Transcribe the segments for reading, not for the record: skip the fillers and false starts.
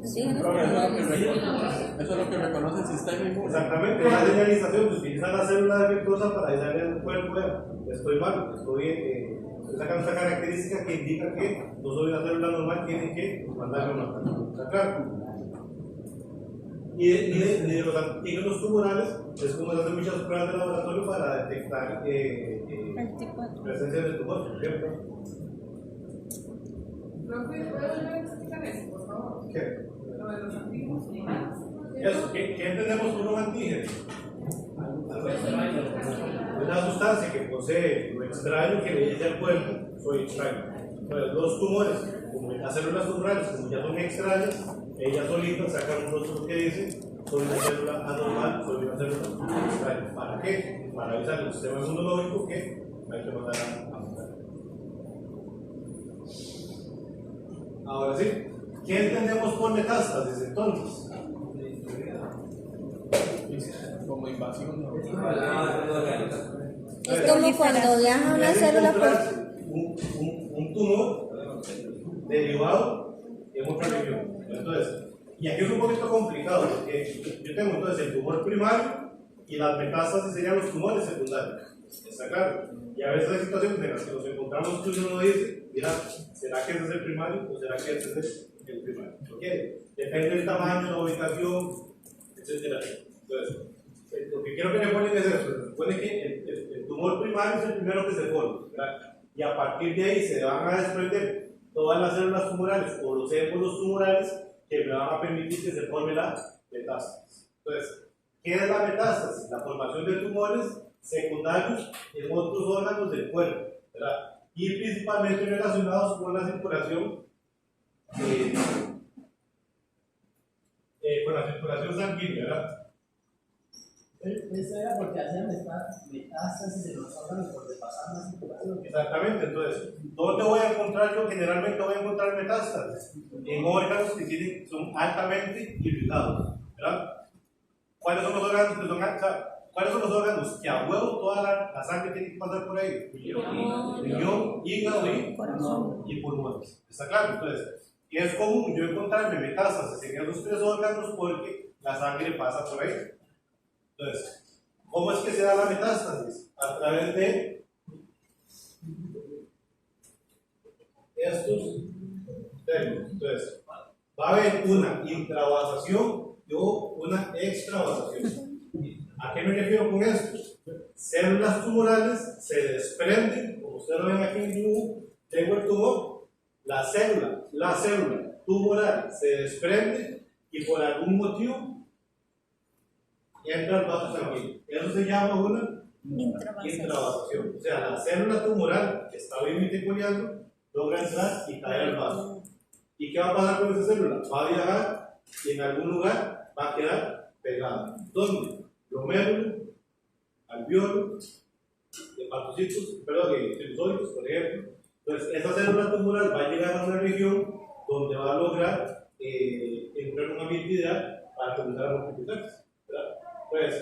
oxígeno. Eso es lo que reconoce el sistema inmune. Exactamente, la señalización que utiliza la célula defectuosa para avisarle al cuerpo, estoy mal, estoy sacando esta característica que indica que no soy una célula normal, tiene que mandarme una matar. ¿Está claro? Y de los antígenos tumorales es como se hacen muchas pruebas de laboratorio para detectar presencia de tumor, por ejemplo. ¿Puedes explicar eso, por favor? ¿Qué? Lo de los antígenos tumorales. Eso, ¿qué entendemos por un antígeno? Una sustancia que posee lo extraño que le dice al cuerpo, soy extraño. Entonces, los tumores, como las células tumorales, como ya son extrañas, ellas solitas sacan un rostro que dice, soy una célula anormal, soy una célula extraña. ¿Para qué? Para avisar al sistema inmunológico que hay que mandar a matar. Ahora sí, ¿qué entendemos por metástasis entonces? Como invasión. Es como cuando viaja una célula por... un tumor derivado en otra región. Entonces, y aquí es un poquito complicado porque yo tengo entonces el tumor primario y las metástasis serían los tumores secundarios. ¿Está claro? Y a veces hay situaciones en las que nos encontramos que uno dice, mira, ¿será que ese es el primario o será que ese es el primario? ¿Ok? Depende del tamaño, la ubicación, etc. Entonces, lo que quiero que me ponen es eso. Se supone que el tumor primario es el primero que se forma, ¿verdad? Y a partir de ahí se van a desprender todas las células tumorales o los émbolos tumorales que me van a permitir que se forme la metástasis. Entonces, ¿qué es la metástasis? La formación de tumores secundarios en otros órganos del cuerpo, ¿verdad? Y principalmente relacionados con la circulación sanguínea, ¿verdad? Eso era porque hacían metástasis en los órganos por pasar la circulación. Exactamente, entonces, ¿dónde voy a encontrar yo? Generalmente voy a encontrar metástasis en órganos que son altamente irritados, ¿verdad? ¿Cuáles son los órganos que son ¿cuáles son los órganos que a huevo toda la sangre tiene que pasar por ahí? Riñón, hígado y pulmones. ¿Está claro? Entonces, es común yo encontrarme metástasis en esos tres órganos porque la sangre pasa por ahí. Entonces, ¿cómo es que se da la metástasis? A través de estos términos. Entonces, va a haber una intravasación o una extravasación. ¿A qué me refiero con esto? Células tumorales se desprenden, como ustedes lo ven aquí en el dibujo, tengo el tumor, la célula tumoral se desprende y por algún motivo entra al vaso sanguíneo. Eso se llama una intravasación. O sea, la célula tumoral que está bimeticuleando logra entrar y caer al vaso. ¿Y qué va a pasar con esa célula? Va a viajar y en algún lugar va a quedar pegada. ¿Dónde? Glomérulo, alveolo, hepatocitos, sinusoides, por ejemplo. Entonces, esa célula tumoral va a llegar a una región donde va a lograr entrar en un ambiente ideal para comenzar a multiplicarse. Pues,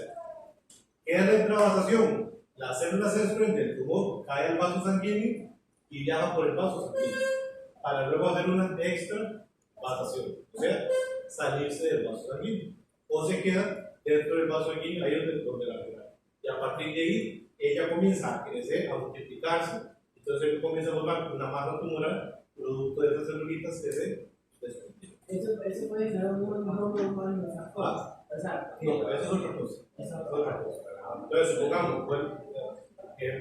¿qué es la intravasación? La célula se desprende del tumor, cae al vaso sanguíneo y viaja por el vaso sanguíneo para luego hacer una extravasación, o sea, salirse del vaso sanguíneo, o se queda dentro del vaso sanguíneo, ahí es donde la pega. Y a partir de ahí, ella comienza a crecer, a multiplicarse, entonces ella comienza a formar una masa tumoral producto de esas celulitas que se desprenden. Eso puede ser un no normal. No, eso es otra cosa. Entonces, supongamos,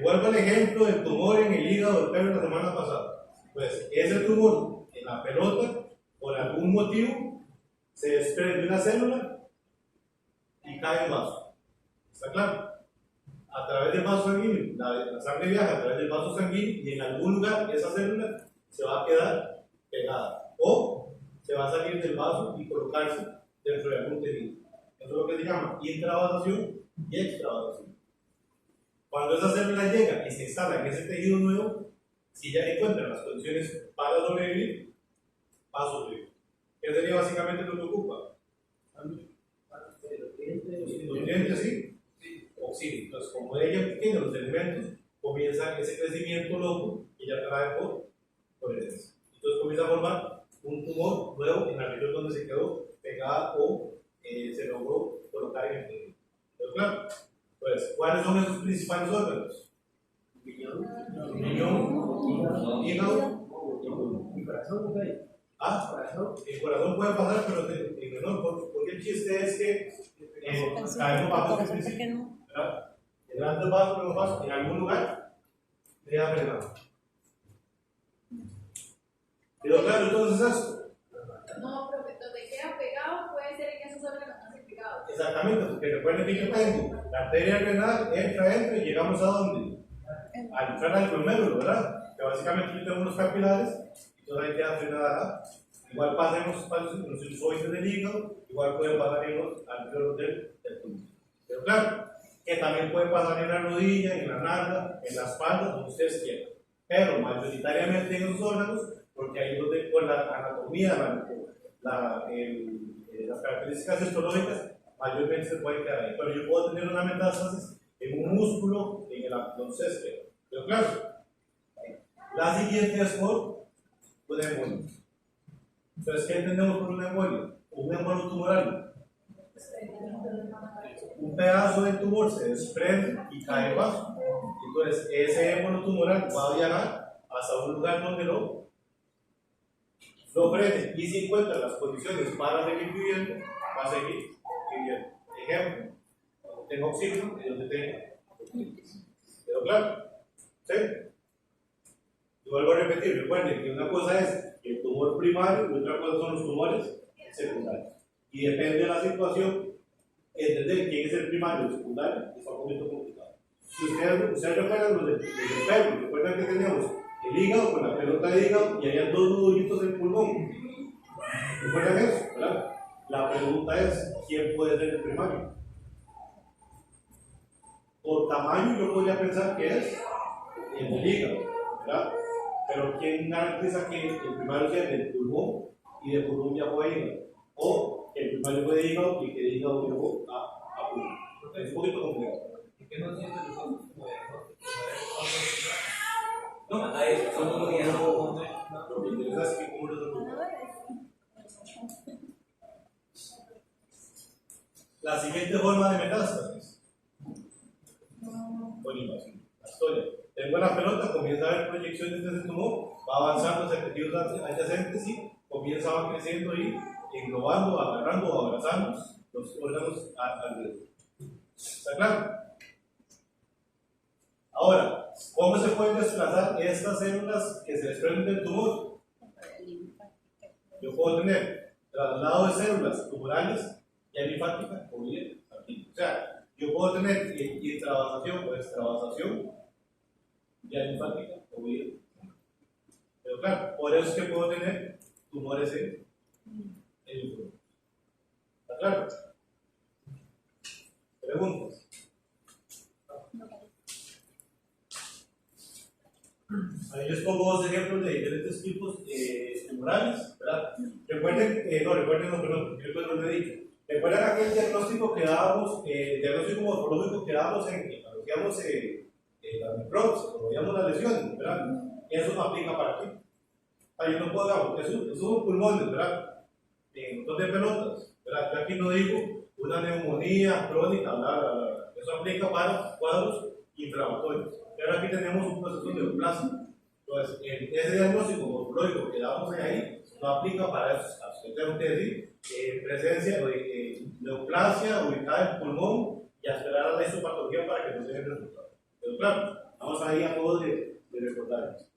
vuelvo al ejemplo del tumor en el hígado del perro la semana pasada. Pues ese tumor en la pelota, por algún motivo, se desprende una célula y cae en vaso. ¿Está claro? A través del vaso sanguíneo, la sangre viaja a través del vaso sanguíneo y en algún lugar esa célula se va a quedar pegada o se va a salir del vaso y colocarse dentro de algún tejido. Eso es lo que se llama intravasación y extravasación. Cuando esa célula llega y se instala en ese tejido nuevo, si ya encuentra las condiciones para sobrevivir, va a sobrevivir. ¿Qué sería básicamente lo que ocupa? Nutrientes, sí, oxígeno. Entonces, como ella tiene los elementos, comienza ese crecimiento loco y ya trae por herencia. Entonces comienza a formar un tumor nuevo en la región donde se quedó pegada o se logró colocar en el medio. ¿Pero claro? Pues, ¿cuáles son esos principales órganos? Riñón, hígado Mi corazón, ok. el corazón puede pasar, pero en menor, porque el chiste es que caemos bajo ese principio, ¿verdad? El grandes vasos, los vasos, en algún lugar, queda frenado. ¿Quedó claro entonces esto? No, pero donde queda pegado puede ser en esos órganos más implicados. Exactamente, porque recuerden que yo tengo la arteria renal, entra y llegamos a dónde? Al entrar al glomérulo, ¿verdad? Que básicamente yo tengo unos capilares y toda ahí queda frenada. Igual pasa en los sinusoides del hígado, igual puede pasar en los alveolos del pulmón. Pero claro, que también puede pasar en la rodilla, en la nalga, en la espalda, donde ustedes quieran. Pero mayoritariamente en esos órganos, porque ahí es donde por la anatomía, las características histológicas, mayormente se pueden quedar ahí. Pero yo puedo tener una metástasis en un músculo, en el abdomen. Pero claro, la siguiente es por una embolia. Entonces, ¿qué entendemos por una embolia? Un embolio tumoral. Un pedazo del tumor se desprende y cae abajo. Entonces, ese embolio tumoral va a viajar hasta un lugar donde lo frene y si encuentra las condiciones para seguir viviendo, va a seguir viviendo. Ejemplo, donde tenga oxígeno y donde tenga oxígeno. ¿Pero claro? ¿Sí? Y vuelvo a repetir, recuerden que una cosa es el tumor primario y otra cosa son los tumores secundarios. Y depende de la situación, entender quién es el primario y el secundario es un poquito complicado. Si ustedes recuerdan los del perro, recuerdan que teníamos el hígado con la pelota de hígado y había dos nuditos del pulmón. ¿Recuerdan eso? ¿Verdad? La pregunta es, ¿quién puede ser el primario? Por tamaño yo podría pensar que es el del hígado, ¿verdad? Pero ¿quién garantiza que el primario sea del pulmón y de pulmón viajó a hígado? O que el primario fue de hígado y que de hígado viajó a pulmón. Es un poquito complicado. ¿Qué no siempre los ojos como de no, a eso, son como que no. Lo que interesa es que cómo los otros. La siguiente forma de metástasis. Con invasión. La historia. Tengo la pelota, comienza a haber proyecciones de ese tumor, va avanzando hacia tejidos adyacentes y comienza a creciendo y englobando, agarrando o abrazando los órganos alrededor. ¿Está claro? Ahora, ¿cómo se pueden desplazar estas células que se desprenden del tumor? Yo puedo tener traslado de células tumorales y linfáticas o bien aquí. O sea, yo puedo tener intravasación o extravasación ya linfática o bien. Pero claro, por eso es que puedo tener tumores en el linfoma. ¿Está claro? Preguntas. Ahí les pongo dos ejemplos de diferentes tipos tumorales, ¿verdad? Recuerden, perdón, me dije. ¿Recuerdan aquel diagnóstico que dábamos, diagnóstico morfológico que dábamos cuando hacíamos las necropsias, cuando veíamos las lesiones, ¿verdad? Eso no aplica para aquí. Yo no puedo, digamos, es un pulmón, ¿verdad? En un montón de pelotas, ¿verdad? Yo aquí no digo una neumonía crónica, bla, bla, bla. Eso aplica para cuadros inflamatorios. Pero aquí tenemos un proceso de neoplasia. Entonces, ese diagnóstico morfológico que damos ahí no aplica para esos casos. Yo tengo que decir presencia de neoplasia ubicada en el pulmón y a esperar a la histopatología para que nos den el resultado. Pero claro, vamos ahí a todos de recordar eso.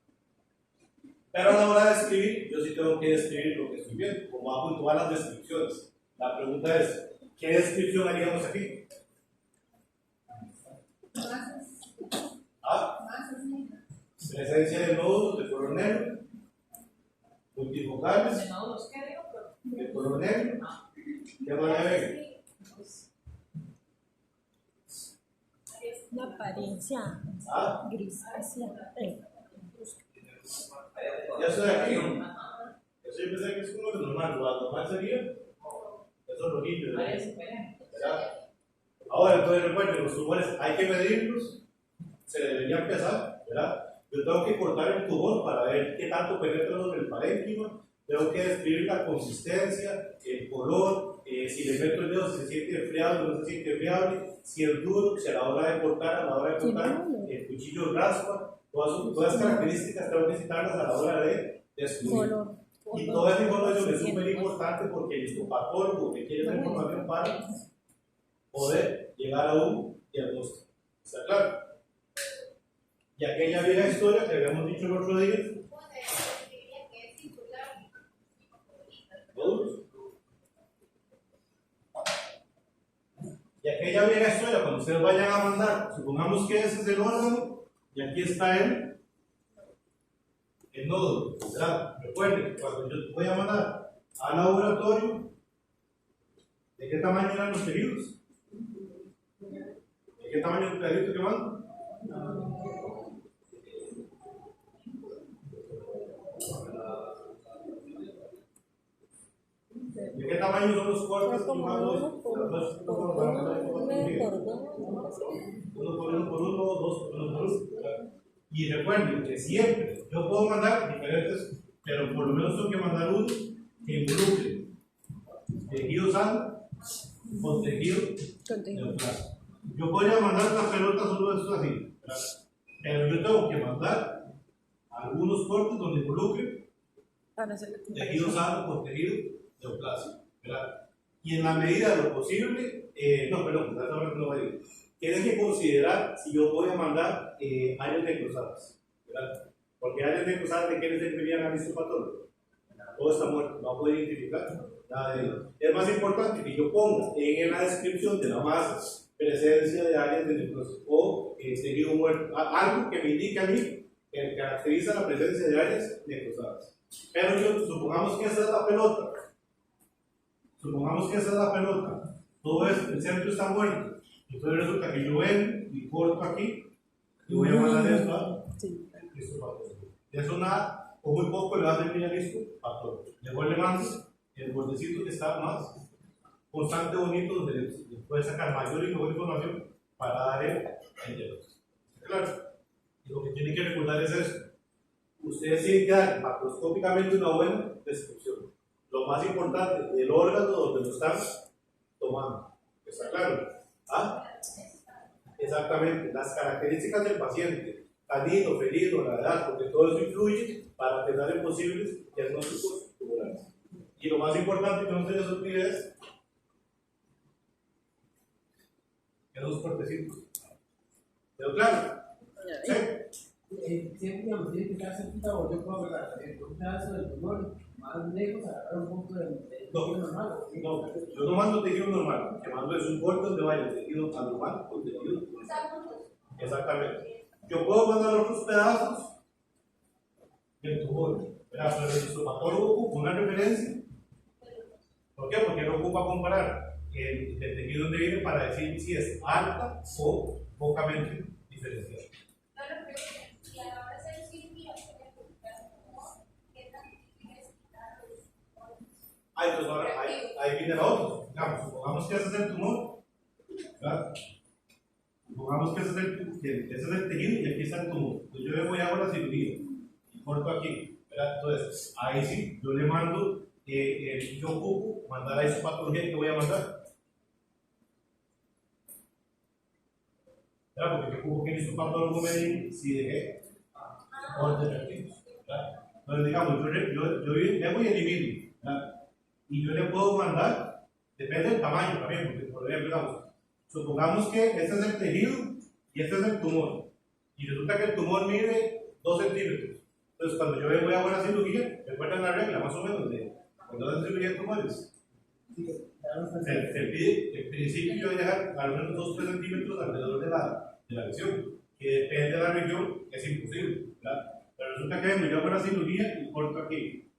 Pero a la hora de escribir, yo sí tengo que describir lo que estoy viendo, como hago en todas las descripciones. La pregunta es, ¿qué descripción haríamos aquí? Presencia de nódulos de color negro, multifocales, de color negro, ¿qué van a ver? La apariencia grisácea. Ya estoy aquí. Eso yo pensé que es como lo normal. Lo normal sería eso rojillo, ¿verdad? Ahora, entonces recuerden, los tumores hay que medirlos, se deberían pesar, ¿verdad? Yo tengo que cortar el tumor para ver qué tanto penetra en el parénquima, tengo que describir la consistencia, el color, si le meto el dedo si se siente enfriado o no se siente friable, si es duro, si a la hora de cortar, el cuchillo raspa, todas las características tengo que citarlas a la hora de descubrir. Y toda esa información es súper importante porque el histopatólogo que quiere esa información para poder llegar a un diagnóstico. ¿Está claro? Y aquella vieja historia que habíamos dicho el otro día. ¿Todos? Y aquella vieja historia, cuando ustedes vayan a mandar, supongamos que ese es el órgano, y aquí está el nódulo, ¿verdad? Recuerden, cuando yo voy a mandar al laboratorio, ¿de qué tamaño eran los tejidos? ¿De qué tamaño es el pedacito que mando? ¿De qué tamaño son los cortes que mando? Uno por uno, dos por uno. Y recuerden que siempre yo puedo mandar diferentes, pero por lo menos tengo que mandar uno que involucre tejido sano con tejido neutral. Yo podría mandar una pelota solo de esto así, ¿verdad? Pero yo tengo que mandar algunos cortes donde involucre tejido sano con tejido neoplasio, ¿verdad? Y en la medida de lo posible, exactamente no voy a decir. Tienen que considerar si yo voy a mandar áreas necrosadas, ¿verdad? Porque áreas necrosadas, ¿de qué les servirían al histopatólogo? Todo está muerto, no va a poder identificar nada de ello. Es más importante que yo ponga en la descripción de la masa presencia de áreas de necrosis o tejido muerto, algo que me indique a mí que caracteriza la presencia de áreas necrosadas. Pero supongamos que esa es la pelota. Supongamos que esa es la pelota. Todo esto, el centro está muerto. Entonces resulta que yo vengo y corto aquí y voy a mandar esto a histopatólogo. Eso nada o muy poco le va a servir al histopatólogo. Luego le mando el bordecito que está más constante, bonito, donde le puede sacar mayor y mejor información para dar el diagnóstico. ¿Claro? Y lo que tienen que recordar es eso. Ustedes tienen que dar macroscópicamente una buena descripción. Lo más importante del órgano donde lo están tomando. ¿Está claro? ¿Ah? Exactamente, las características del paciente, canino, felino, la edad, porque todo eso influye para pensar en posibles diagnósticos tumorales. Y lo más importante que no se les olvide es esos cortecitos. ¿Pero claro? ¿Sí? Siempre digamos, tiene que estar cerquita o yo puedo agarrar un pedazo del tumor más lejos, agarrar un punto de tejido normal. No, yo no mando tejido normal, lo que mando es un corte donde vaya el tejido anormal con tejido. Exactamente. Yo puedo mandar otros pedazos del tumor, pero el histopatólogo ocupa una referencia. ¿Por qué? Porque no ocupa comparar el tejido donde viene para decir si es alta o pocamente diferenciada. Entonces ahora ahí viene la otra. Digamos, supongamos que ese es el tumor, ¿verdad? Supongamos que ese es el tejido y aquí está el tumor. Entonces yo le voy a hacer la cirugía y corto aquí, ¿verdad? Entonces ahí sí, yo le mando, yo ocupo mandar a esa patología que voy a mandar. ¿Verdad? Porque yo ocupo que el patólogo me diga si dejé corte aquí, ¿verdad? Entonces digamos, yo vengo y elimino, ¿verdad? Y yo le puedo mandar, depende del tamaño también, porque por ejemplo, digamos, supongamos que este es el tejido y este es el tumor. Y resulta que el tumor mide 2 centímetros. Entonces, cuando yo voy a una cirugía, recuerdan la regla más o menos de cuando hacen cirugía de tumores. Se pide, en principio, yo voy a dejar al menos 2-3 centímetros alrededor de la lesión, que depende de la región, es imposible, ¿verdad? Pero resulta que yo hago una cirugía y corto aquí,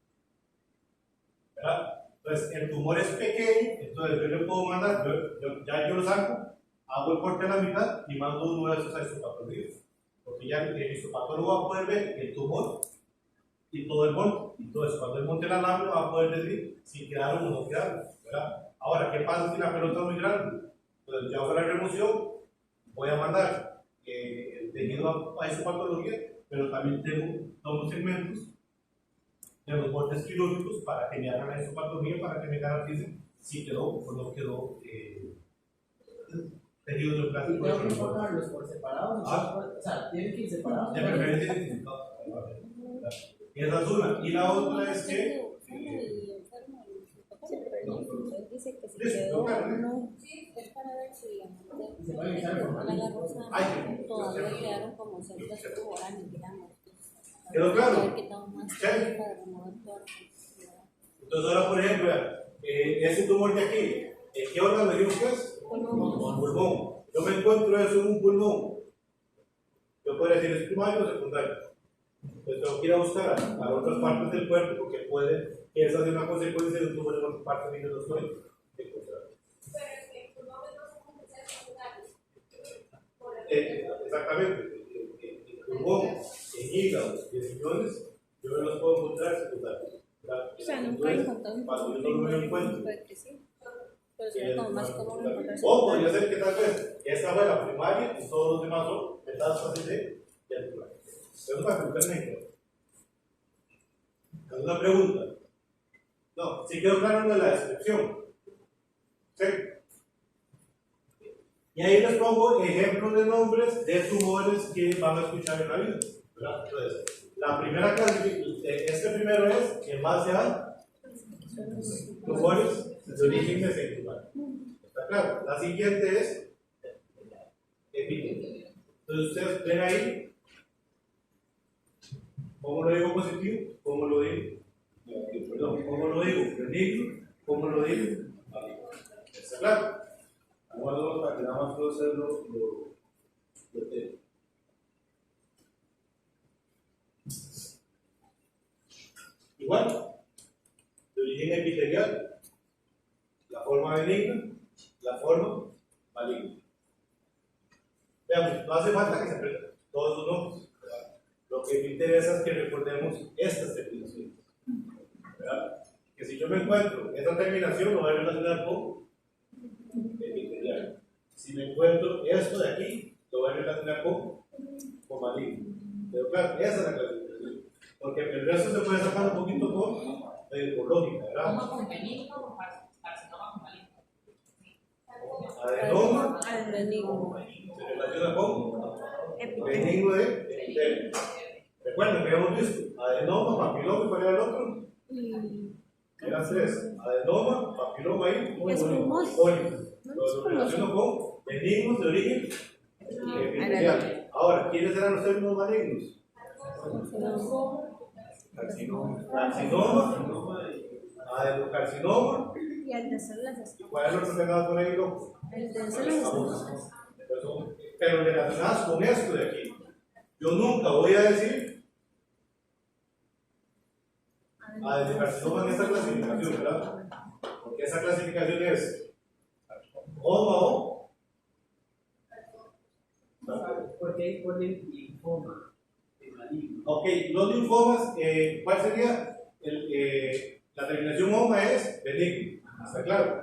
¿verdad? Entonces, el tumor es pequeño, entonces yo le puedo mandar, yo lo saco, hago el corte a la mitad y mando uno de esos a histopatólogo. Porque ya el histopatólogo va a poder ver el tumor y todo el monte. Entonces, cuando él monte la lámina, va a poder decir si quedaron o no quedaron, ¿verdad? Ahora, ¿qué pasa si la pelota es muy grande? Entonces, yo hago la remoción, voy a mandar el tejido a histopatología, pero también tengo dos segmentos de los bordes quirúrgicos para que me hagan la histopatomía, para que me garanticen si quedó o no quedó tejido neoplásico. Tengo que informarlos por separado, o sea, tienen que ir separados. De preferencia identificados. Esa es una. Y la otra es que. Dice que si Listo, quedó claro. no, Es para ver si la gente Se puede usar por la rosa Ay, todavía quedaron como células tumorales, digamos. ¿Quedó claro? Haber quedado más Sí. para remover toda la toxicidad. Entonces, ahora, por ejemplo, vean, ese tumor de aquí, ¿qué órgano le dijimos que es? Pulmón. Yo me encuentro eso en un pulmón. Yo puedo decir es primario o secundario. Entonces, tengo que ir a buscar a otras partes del cuerpo porque puede que esa sea una consecuencia de un tumor en otras partes y no lo estoy encontrando. pero es que tu nombre no son como ser secundarios. Exactamente. En pulmón, en hígado y en riñones, yo no los puedo encontrar secundarios. O sea, nunca he encontrado un Cuando yo no me encuentro. puede que sí. Pero sería como más común encontrar O podría ser que tal vez esta fue la primaria y todos los demás son metástasis del primario. Es una pregunta negra. ¿Es una pregunta? No, si quedó claro lo de la descripción. ¿Sí? Y ahí les pongo ejemplos de nombres de tumores que van a escuchar en la vida. ¿Verdad? Entonces, la primera clasificación, este primero es en base a tumores de origen mesenquimal. ¿Está claro? La siguiente es epidemia. Entonces ustedes ven ahí cómo lo digo positivo, cómo lo digo, perdón, cómo lo digo benigno, cómo lo digo maligno. ¿Está claro? Vamos a verlo para que nada más puedo hacerlo lo tengo. Igual, de origen epitelial, la forma benigna, la forma maligna. Veamos, no hace falta que se aprendan todos los nombres, ¿verdad? Lo que me interesa es que recordemos estas terminaciones, ¿verdad? Que si yo me encuentro esta terminación, lo voy a relacionar con epitelial. Si me encuentro esto de aquí, lo voy a relacionar con maligno. Pero claro, esa es la clasificación. Porque el resto se puede sacar un poquito por lógica, ¿verdad? Como con benigno o carcinoma con maligno. Adenoma al benigno. se relaciona con benigno de epitelio. Recuerden que habíamos visto adenoma, papiloma y cuál era el otro. Eran tres: adenoma, papiloma y pólipo. Lo relaciono con benignos de origen epitelial. Ahora, ¿quiénes eran los términos malignos? Carcinoma, adenocarcinoma. Y el de células ¿Y cuál es lo que tenemos por ahí, loco? el de células Pero relacionadas con esto de aquí. Yo nunca voy a decir adenocarcinoma en esta clasificación, ¿verdad? Porque esa clasificación es o. Porque ahí ponen linfoma de maligno. Ok, los linfomas, ¿cuál sería? La terminación OMA es benigno, ¿está claro?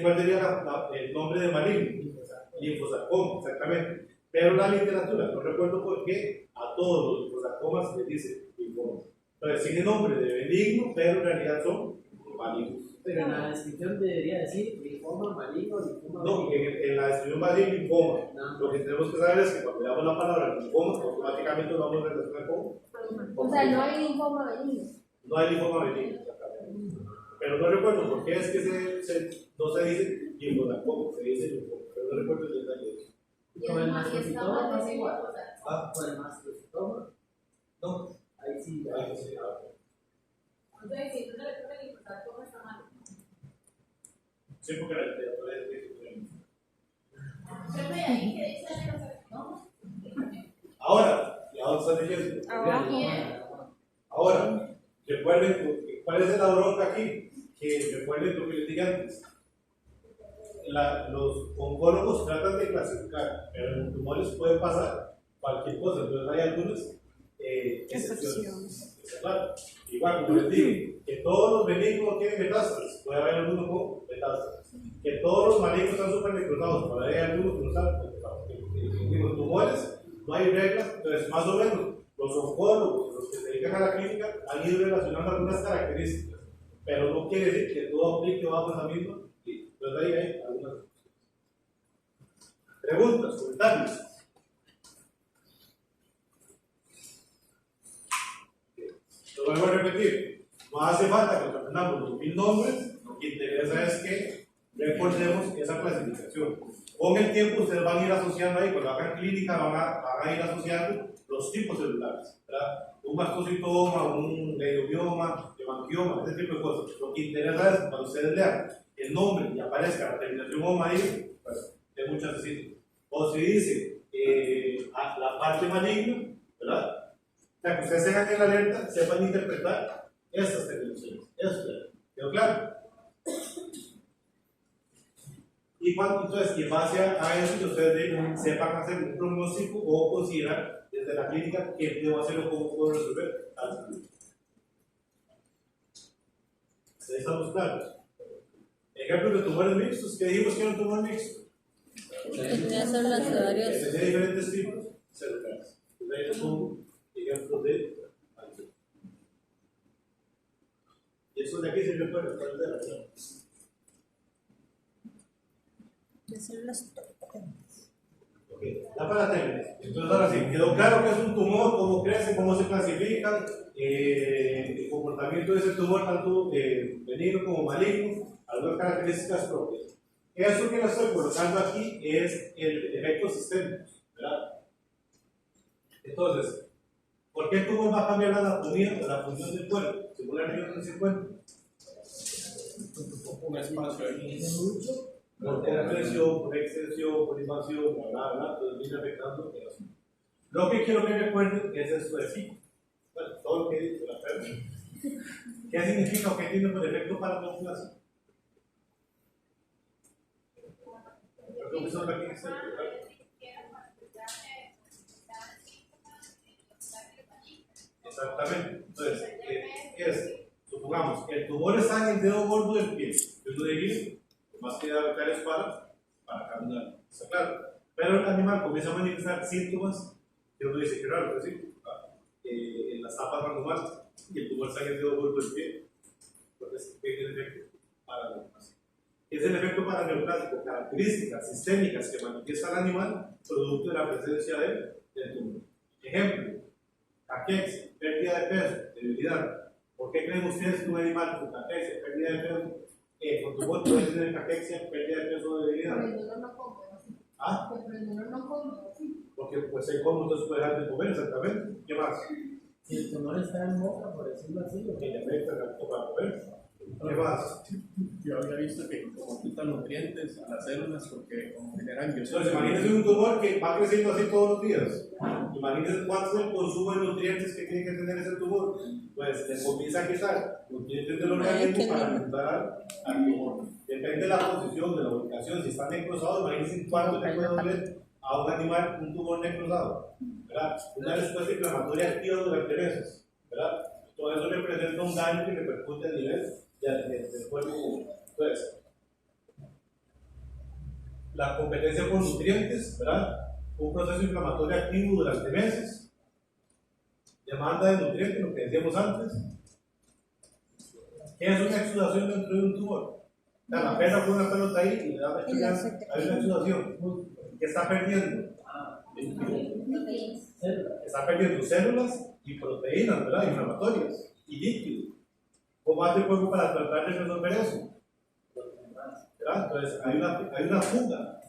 ¿Cuál sería el nombre de maligno? Linfosarcoma, exactamente. Pero la literatura, no recuerdo por qué, a todos los linfosarcomas se les dice linfomas. Entonces, tiene nombre de benigno, pero en realidad son malignos. Pero en la descripción debería decir linfoma maligno, linfoma No, maligno. en la descripción va a decir linfoma. No. Lo que tenemos que saber es que cuando veamos la palabra linfoma, automáticamente lo vamos a relacionar con. O sea, no hay linfoma benigno. No hay linfoma benigno, pero no recuerdo por qué es que no se dice linfosarcoma, se dice linfoma, pero no recuerdo el detalle de eso. Y Con el es más mastocitoma pasa de igual. Ah, Con el mastocitoma, no, ahí sí. ahí sí, Entonces, si tú le pones linfosarcoma, está mal. sí, porque la literatura es diferente. Pero de ahí que dice adenocarcinoma. Ahora, ¿y ahora está diciendo? Ahora, recuerden cuál es la bronca aquí, que recuerden lo que les dije antes. Los oncólogos tratan de clasificar, pero en los tumores puede pasar cualquier cosa, entonces hay algunas excepciones. Claro. Igual, como les dije, que todos los benignos tienen metástasis, puede haber algunos con metástasis. Que todos los malignos están súper necrosados, puede haber algunos que no están necrosados. En los tumores no hay reglas, entonces más o menos los oncólogos los que se dedican a la clínica han ido relacionando algunas características, pero no quiere decir que todo aplique bajo esa misma. Entonces ahí hay algunas preguntas, comentarios. Lo vuelvo a repetir, no hace falta que aprendamos los 1000 nombres, lo que interesa es que recordemos esa clasificación. Con el tiempo ustedes van a ir asociando ahí, cuando hagan clínica van a ir asociando los tipos celulares, ¿verdad? Un mastocitoma, un leiomioma, hemangioma, ese tipo de cosas. Lo que interesa es cuando ustedes lean el nombre y aparezca la terminación oma ahí, pues de muchas veces. O si dice la parte maligna, ¿verdad? O sea, que ustedes tengan en la alerta, sepan interpretar estas terminaciones. Eso, ¿quedó claro? Y entonces, en base a eso, que ustedes sepan hacer un pronóstico o considerar desde la clínica qué debo hacer o cómo puedo resolver. ¿Estamos claros? Ejemplos de tumores mixtos. ¿Qué dijimos que era un tumor mixto? Tenía células de varios. Que tenía diferentes tipos celulares. Entonces, ahí son ejemplos de. Y eso de aquí se recuerda, ¿cuál es de la razón? De células. Ok, ya para terminar. Entonces, ahora sí, quedó claro que es un tumor, cómo crece, cómo se clasifican, el comportamiento de ese tumor, tanto benigno como maligno, algunas características propias. Eso que le estoy colocando aquí es el efecto sistémico, ¿verdad? Entonces, ¿por qué el tumor va a cambiar la anatomía o la función del cuerpo? Según la región donde se encuentra. Un espacio ahí. Por compresión, por extensión, por invasión, bla, bla, bla, entonces viene afectando el asunto. Lo que quiero que recuerden es esto de aquí. Bueno, todo lo que dice la perla. ¿Qué significa o qué tiene por efecto para la populación? Exactamente. Entonces, supongamos, el tumor está en el dedo gordo del pie. Yo lo diría, más que dar tales para caminar. Está claro. Pero el animal comienza a manifestar síntomas que uno dice que raro, pero sí, en las tapas randomales y el tumor está en el dedo gordo del pie. Entonces, ¿qué es el efecto paraneoplásico? Es el efecto paraneoplásico, características sistémicas que manifiesta el animal producto de la presencia del tumor. Ejemplo, caquexia, pérdida de peso, debilidad. ¿Por qué creen ustedes que un animal con caquexia, pérdida de peso, con tumor puede tener caquexia, pérdida de peso o debilidad? Pero el dolor no come, ¿no? ¿Ah? Pero el dolor no come, ¿sí? Porque pues el cómo entonces puede dejar de comer, exactamente. ¿Qué más? Si el tumor está en boca, por decirlo así, Que le afecta el acto para comer. ¿Qué más? Yo había visto que como quitan nutrientes a las células porque como generan Entonces, imagínense un tumor que va creciendo así todos los días. Imagínense cuánto es el consumo de nutrientes que tiene que tener ese tumor. Pues le comienza a quitar nutrientes del organismo para alimentar al tumor. Depende de la posición, de la ubicación. Si está necrosado, imagínense cuánto le puede doler a un animal un tumor necrosado. ¿Verdad? Una respuesta inflamatoria activa durante meses. ¿Verdad? Todo eso representa un daño que repercute a nivel del cuerpo. Entonces, la competencia por nutrientes, ¿verdad? Un proceso inflamatorio activo durante meses, demanda de nutrientes, lo que decíamos antes. ¿Qué es una exudación dentro de un tumor? O sea, la perla con una pelota ahí y le da una exudación, hay una exudación. ¿Qué está perdiendo? Está perdiendo células y proteínas, ¿verdad? Inflamatorias y líquidos. ¿Cómo hace el cuerpo para tratar de resolver eso? ¿Verdad? Entonces, hay una fuga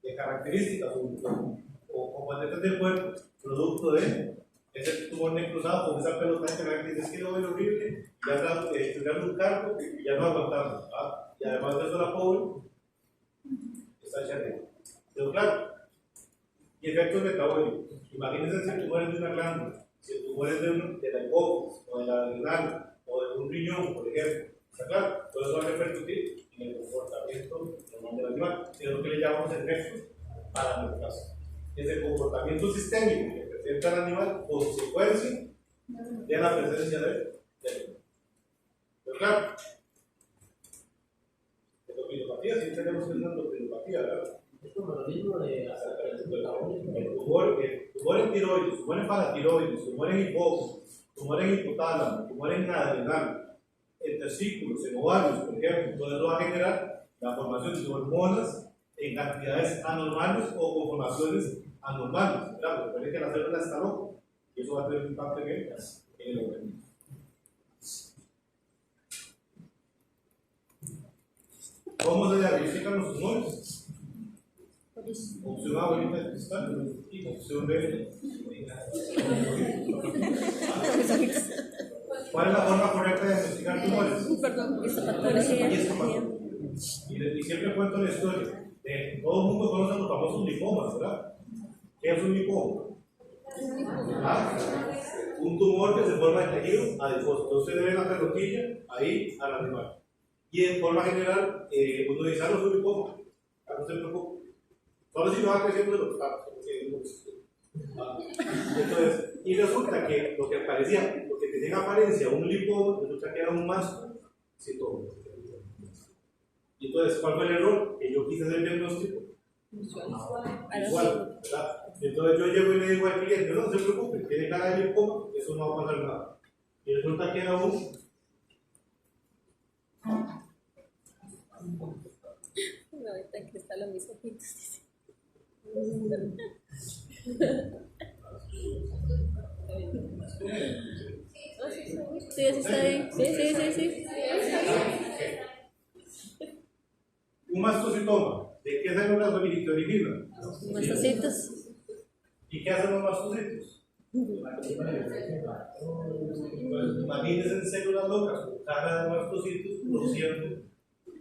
de características o componentes del cuerpo producto de ese tumor necrosado con esa pelota que la gente dice que lo ve horrible, ya está estudiando un cargo y ya no aguantamos. ¿Ah? Y además de eso, la pobre está echando. ¿Pero claro? Y efectos metabólicos. Imagínense si el tumor es de una glándula, si el tumor es de la hipófisis o de la adrenal o de un riñón, por ejemplo. ¿Está claro? Todo eso va a repercutir en el comportamiento normal del animal, que es lo que le llamamos efectos paraneoplásicos. Es el comportamiento sistémico que presenta el animal consecuencia de la presencia del animal. ¿Pero claro? Endocrinopatía, sí tenemos una endocrinopatía, ¿verdad? es como lo mismo de El tumor en tiroides, tumor en paratiroides, tumor en hipófisis, tumor en hipotálamo, tumor en adrenal, en testículos, en ovarios, por ejemplo, todo eso va a generar la formación de hormonas en cantidades anormales o con formaciones anormales. ¿Verdad? Recuerden que la célula está loca y eso va a tener un impacto en el organismo. ¿Cómo se diagnostican los tumores? Opción A, bolita de cristal, y opción B. ¿Cuál es la forma correcta de diagnosticar tumores? Perdón, histopatología. Y siempre cuento la historia. Todo el mundo conoce los famosos lipomas, ¿verdad? ¿Qué es un lipoma? ¿Ah? Un tumor que se forma en tejido adiposo. Entonces se ve la pelotilla ahí al animal. Y en forma general, uno dice, no es un lipoma. No se preocupe. Solo si no va creciendo de los campos. Entonces, y resulta que lo que parecía, lo que tenía apariencia un lipoma, resulta que era un mastocitoma. Y entonces, ¿cuál fue el error? Que yo quise hacer el diagnóstico visual, ¿verdad? Entonces yo llego y le digo al cliente, no se preocupe, tiene cara de lipoma, eso no va a pasar nada. Y resulta que era un... No, ahorita en cristal los mis ojitos. Sí, así está bien. Sí. Un mastocitoma, ¿de qué células se origina? Mastocitos. ¿Y qué hacen los mastocitos? Pues imagínense en células locas, con cara de mastocitos, produciendo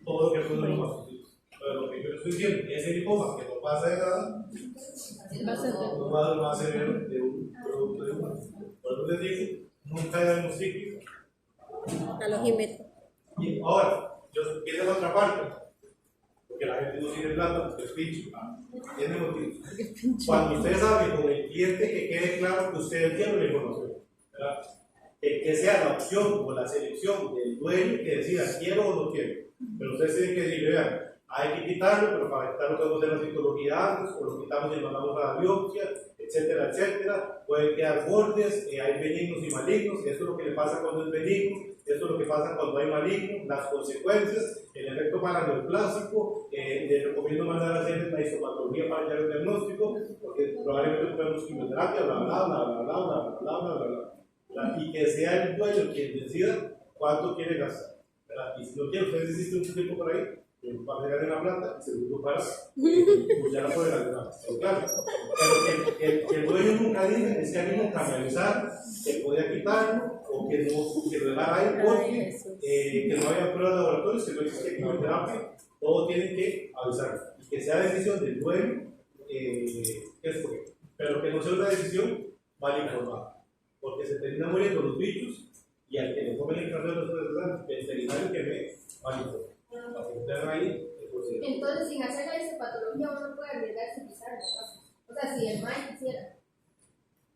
todo lo que son los mastocitos. Pero lo que yo estoy diciendo, ese lipoma que no pasa de nada, no va a ser de un producto de humano. Por eso les digo, nunca diagnostiquen. A los jimetos. Y ahora, ¿quién es la otra parte? Porque la gente no tiene plata, porque es pinche. Tiene motivos. Cuando ustedes hablen con el cliente, que quede claro que ustedes tienen la información, ¿verdad? Que sea la opción o la selección del dueño que decida quiero o no quiero. Pero ustedes tienen que decir, vean, hay que quitarlo, pero para quitarlo podemos hacer la citología antes, o lo quitamos y mandamos a la biopsia, etcétera, etcétera. Pueden quedar bordes, hay benignos y malignos, eso es lo que le pasa cuando es benigno, eso es lo que pasa cuando hay maligno, las consecuencias, el efecto paraneoplásico, les recomiendo mandar a hacer la histopatología para hallar el diagnóstico, porque probablemente podemos quimioterapia, bla, bla, bla, bla, bla, bla, bla, bla, bla, bla, bla, y que sea el dueño quien decida cuánto quiere gastar, ¿verdad? Y si no quiere, ustedes existen un tiempo por ahí, para pegar en la planta y segundo para ya la pueden ganar. Claro, pero que el dueño nunca dice es que a mí nunca me avisaron que podía quitarlo o que lo dejara ahí porque que no había pruebas de laboratorios, que no existe quimioterapia. Todo tiene que avisar y que sea decisión del dueño, pero que no sea una decisión mal informada, porque se termina muriendo los bichos y al que le comen el café después de veterinario que me mal informa. Entonces, sin hacer la histopatología, uno puede arriesgarse a pisar, ¿verdad? O sea, si el mal quisiera.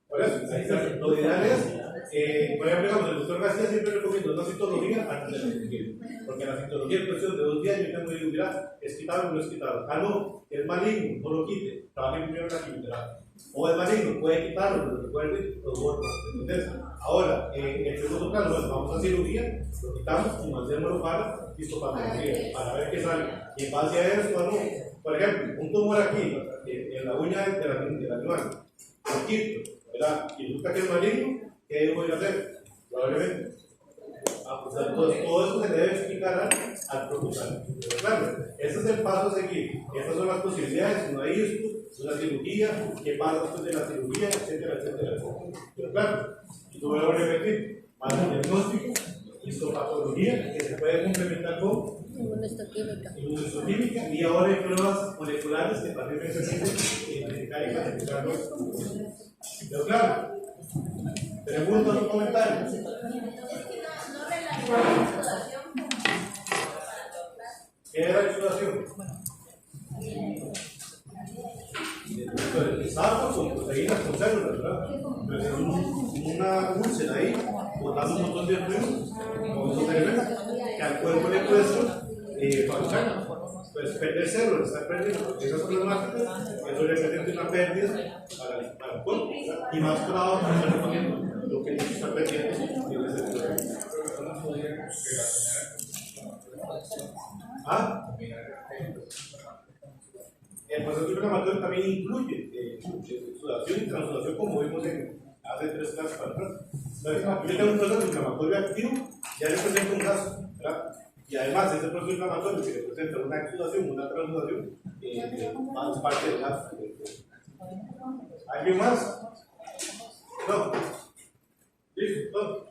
Por eso, ahí está. Lo ideal es, por ejemplo, el doctor García siempre recomienda una citología antes de la cirugía. Porque la citología en cuestión de 2 días, yo tengo que decir, mira, es quitado o no es quitado. Ah, no, es maligno, no lo quite. Trabaje primero en la quimioterapia. O es maligno, puede quitarlo, pero recuerde los bordes. Entonces, ahora, en el segundo caso, bueno, vamos a cirugía, lo quitamos y mandémoslo para histopatología, para ver qué sale. Y en base a eso, no. Por ejemplo, un tumor aquí, en la uña del animal, lo quito, ¿verdad? Y resulta que es maligno, ¿qué voy a hacer? Probablemente. Pues, entonces, todo eso se debe explicar al profesional. Pero claro, ese es el paso a seguir. Estas son las posibilidades, una una cirugía, qué pasa después de la cirugía, etcétera, etcétera, etcétera. Pero claro, y tú vuelvo a repetir, más diagnóstico, histopatología, que se puede complementar con inmunohistoquímica, y ahora hay pruebas moleculares que también necesitan identificar y clasificarlos. Pero claro, preguntas o comentarios. ¿Qué era la exudación? Sarcos con proteínas, con células, ¿verdad? Pues es una úlcera ahí, botando un montón de fluidos, con esos elementos, que al cuerpo le cuesta fabricar. Pues perder células, estar perdiendo esas problemáticas, eso representa una pérdida para el cuerpo, y más trabajo para estar poniendo lo que está pendiente tiene ese problema. ¿Ah? El proceso inflamatorio también incluye sudación y transudación, como vimos hace 3 clases para atrás. Entonces, yo tengo un proceso inflamatorio activo, ya le presento un caso, ¿verdad? Y además, ese proceso inflamatorio que representa una exudación, una transudación, es parte del caso. ¿Alguien más? No. ¿Listo? ¿Todo?